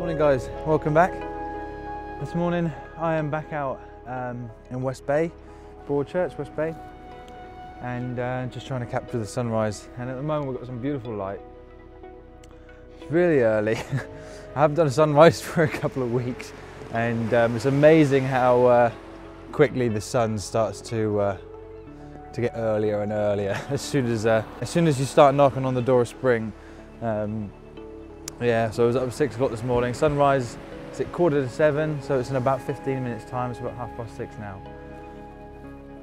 Morning guys, welcome back. This morning I am back out in West Bay, Broadchurch, West Bay, and just trying to capture the sunrise. And at the moment we've got some beautiful light. It's really early. I haven't done a sunrise for a couple of weeks, and it's amazing how quickly the sun starts to get earlier and earlier as soon as you start knocking on the door of spring. Yeah, so I was up at 6 o'clock this morning. Sunrise is at 6:45, so it's in about 15 minutes time. It's about 6:30 now.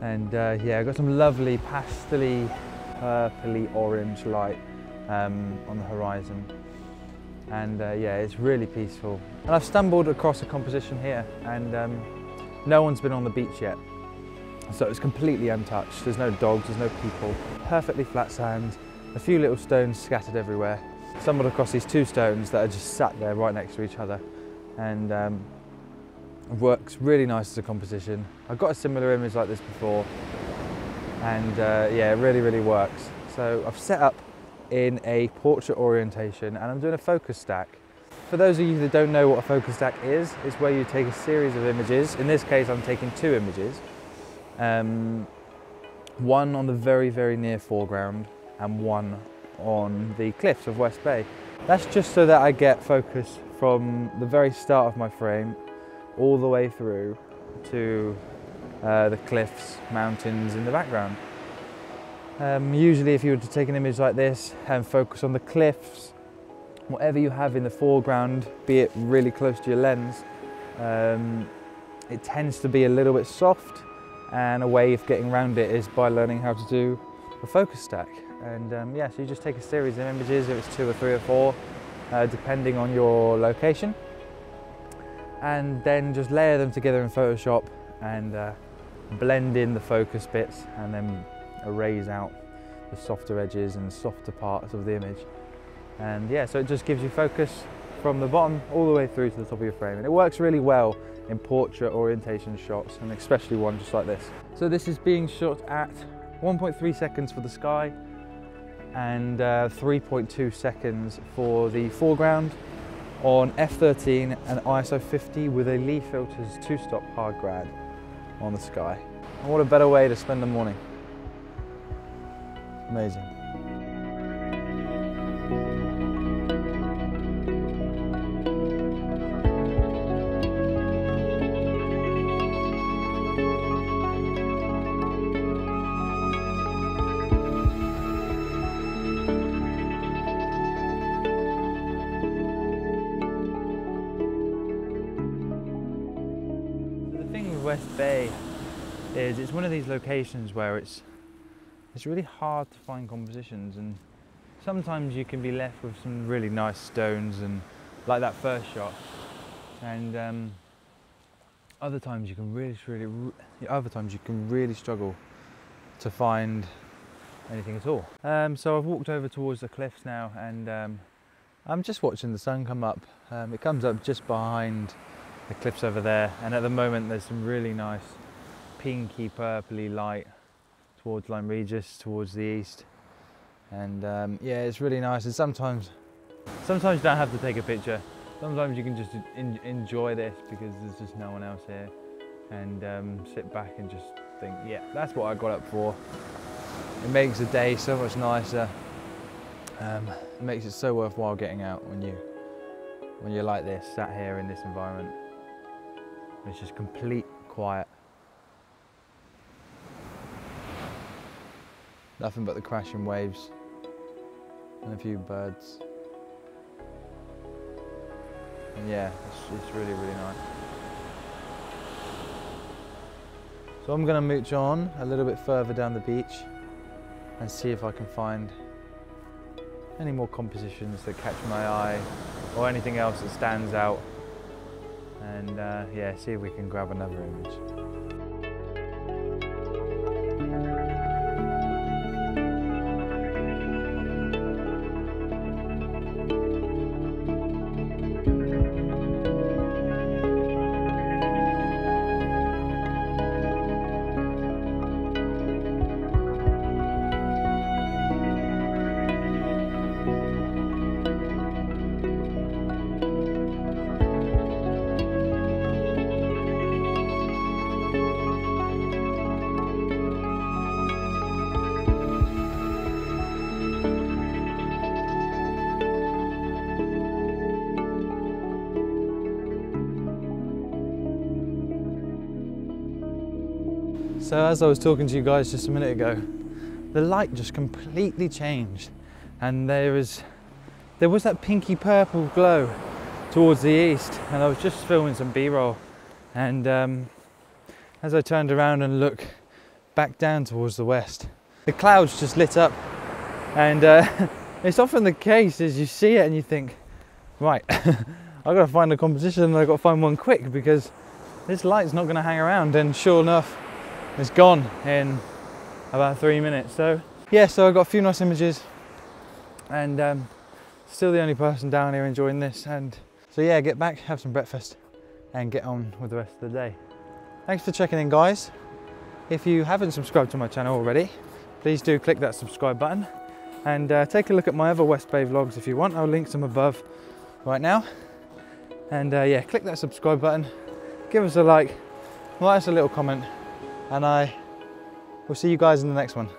And yeah, I got some lovely pastel-y, purpley orange light on the horizon. And yeah, it's really peaceful. And I've stumbled across a composition here, and no one's been on the beach yet. So it's completely untouched. There's no dogs, there's no people. Perfectly flat sand, a few little stones scattered everywhere. Stumbled across these two stones that are just sat there right next to each other, and it works really nice as a composition. I've got a similar image like this before, and yeah, it really works. So I've set up in a portrait orientation, and I'm doing a focus stack. For those of you that don't know what a focus stack is, it's where you take a series of images. In this case, I'm taking two images. One on the very near foreground and one on the cliffs of West Bay. That's just so that I get focus from the very start of my frame all the way through to the cliffs, mountains in the background. Usually if you were to take an image like this and focus on the cliffs, whatever you have in the foreground, be it really close to your lens, it tends to be a little bit soft, and a way of getting around it is by learning how to do a focus stack. And yeah, so you just take a series of images, if it's 2 or 3 or 4, depending on your location, and then just layer them together in Photoshop and blend in the focus bits, and then erase out the softer edges and softer parts of the image. And yeah, so it just gives you focus from the bottom all the way through to the top of your frame. And it works really well in portrait orientation shots, and especially one just like this. So this is being shot at 1.3 seconds for the sky, and 3.2 seconds for the foreground on f/13 and ISO 50 with a LeeFilters 2-stop hard grad on the sky. And what a better way to spend the morning. Amazing. West Bay is it's one of these locations where it's really hard to find compositions, and sometimes you can be left with some really nice stones, and like that first shot, and other times you can really struggle to find anything at all. So I've walked over towards the cliffs now, and I'm just watching the sun come up. It comes up just behind the cliffs over there, and at the moment there's some really nice pinky purpley light towards Lyme Regis, towards the east, and yeah, it's really nice. And sometimes you don't have to take a picture. Sometimes you can just enjoy this because there's just no one else here, and sit back and just think, yeah, that's what I got up for. It makes the day so much nicer. It makes it so worthwhile getting out when you're like this, sat here in this environment. It's just complete quiet. Nothing but the crashing waves and a few birds. And yeah, it's really nice. So I'm going to mooch on a little bit further down the beach and see if I can find any more compositions that catch my eye, or anything else that stands out. And yeah, see if we can grab another image. So as I was talking to you guys just a minute ago, the light just completely changed, and there was that pinky purple glow towards the east, and I was just filming some B-roll, and as I turned around and looked back down towards the west, the clouds just lit up, and it's often the case is you see it and you think, right, I've got to find a competition and I've got to find one quick because this light's not going to hang around, and sure enough it's gone in about 3 minutes. So yeah, so I got a few nice images, and still the only person down here enjoying this, and so yeah, get back, have some breakfast and get on with the rest of the day. Thanks for checking in, guys. If you haven't subscribed to my channel already, please do click that subscribe button, and take a look at my other West Bay vlogs if you want. I'll link them above right now, and yeah, click that subscribe button, give us a like, write us a little comment, and I will see you guys in the next one.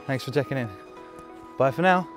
Thanks for checking in. Bye for now.